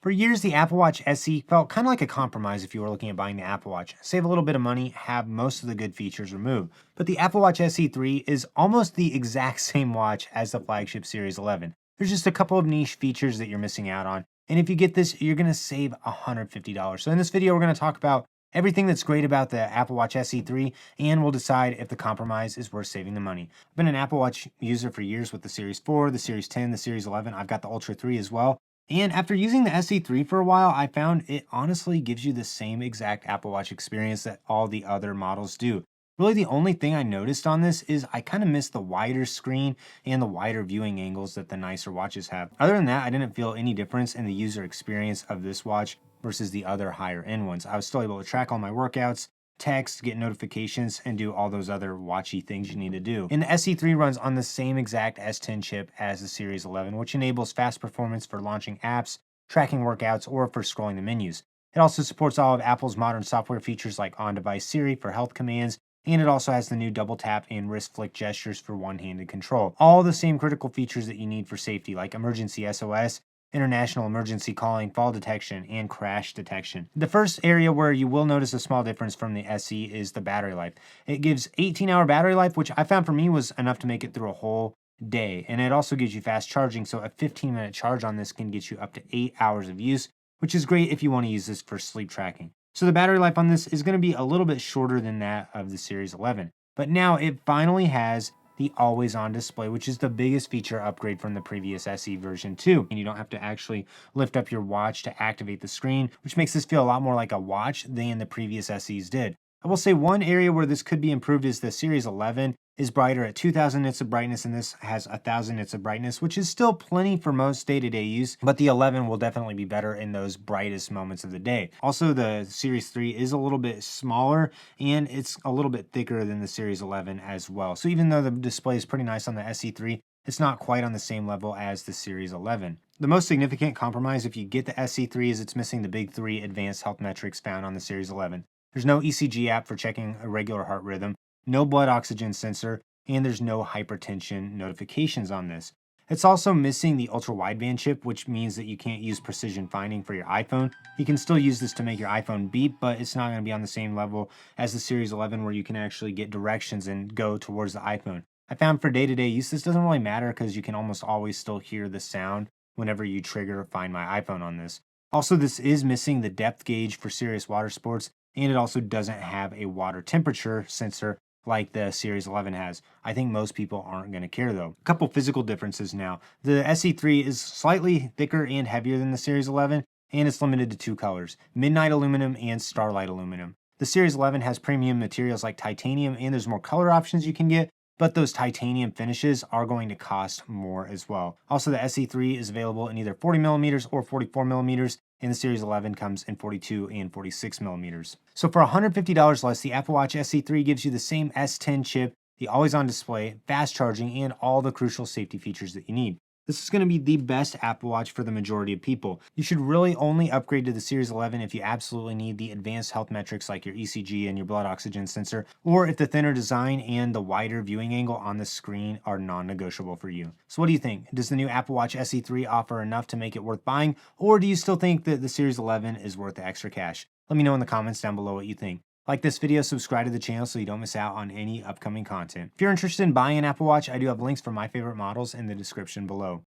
For years, the Apple Watch SE felt kind of like a compromise if you were looking at buying the Apple Watch. Save a little bit of money, have most of the good features removed. But the Apple Watch SE 3 is almost the exact same watch as the flagship Series 11. There's just a couple of niche features that you're missing out on. And if you get this, you're going to save $150. So in this video, we're going to talk about everything that's great about the Apple Watch SE 3, and we'll decide if the compromise is worth saving the money. I've been an Apple Watch user for years with the Series 4, the Series 10, the Series 11. I've got the Ultra 3 as well. And after using the SE3 for a while, I found it honestly gives you the same exact Apple Watch experience that all the other models do. Really, the only thing I noticed on this is I kind of missed the wider screen and the wider viewing angles that the nicer watches have. Other than that, I didn't feel any difference in the user experience of this watch versus the other higher end ones. I was still able to track all my workouts, text, get notifications, and do all those other watchy things you need to do. And the SE3 runs on the same exact S10 chip as the Series 11, which enables fast performance for launching apps, tracking workouts, or for scrolling the menus. It also supports all of Apple's modern software features like on-device Siri for health commands, and it also has the new double tap and wrist flick gestures for one-handed control. All the same critical features that you need for safety, like emergency SOS, international emergency calling, fall detection, and crash detection. The first area where you will notice a small difference from the SE is the battery life. It gives 18-hour battery life, which I found for me was enough to make it through a whole day. And it also gives you fast charging, so a 15-minute charge on this can get you up to 8 hours of use, which is great if you want to use this for sleep tracking. So the battery life on this is going to be a little bit shorter than that of the Series 11. But now it finally has the always-on display, which is the biggest feature upgrade from the previous SE version 2. And you don't have to actually lift up your watch to activate the screen, which makes this feel a lot more like a watch than the previous SEs did. I will say one area where this could be improved is the Series 11 is brighter at 2000 nits of brightness, and this has 1000 nits of brightness, which is still plenty for most day-to-day use, but the 11 will definitely be better in those brightest moments of the day. Also, the Series 3 is a little bit smaller, and it's a little bit thicker than the Series 11 as well. So even though the display is pretty nice on the SE3, it's not quite on the same level as the Series 11. The most significant compromise if you get the SE3 is it's missing the big 3 advanced health metrics found on the Series 11. There's no ECG app for checking a regular heart rhythm, no blood oxygen sensor, and there's no hypertension notifications on this. It's also missing the ultra wideband chip, which means that you can't use precision finding for your iPhone. You can still use this to make your iPhone beep, but it's not going to be on the same level as the Series 11 where you can actually get directions and go towards the iPhone. I found for day-to-day use, this doesn't really matter because you can almost always still hear the sound whenever you trigger Find My iPhone on this. Also, this is missing the depth gauge for serious water sports, and it also doesn't have a water temperature sensor like the Series 11 has. I think most people aren't going to care though. A couple physical differences now. The SE3 is slightly thicker and heavier than the Series 11, and it's limited to 2 colors, Midnight Aluminum and Starlight Aluminum. The Series 11 has premium materials like titanium, and there's more color options you can get, but those titanium finishes are going to cost more as well. Also, the SE3 is available in either 40mm or 44mm, and the Series 11 comes in 42 and 46mm. So for $150 less, the Apple Watch SE3 gives you the same S10 chip, the always-on display, fast charging, and all the crucial safety features that you need. This is going to be the best Apple Watch for the majority of people. You should really only upgrade to the Series 11 if you absolutely need the advanced health metrics like your ECG and your blood oxygen sensor, or if the thinner design and the wider viewing angle on the screen are non-negotiable for you. So what do you think? Does the new Apple Watch SE3 offer enough to make it worth buying, or do you still think that the Series 11 is worth the extra cash? Let me know in the comments down below what you think. Like this video, subscribe to the channel so you don't miss out on any upcoming content. If you're interested in buying an Apple Watch, I do have links for my favorite models in the description below.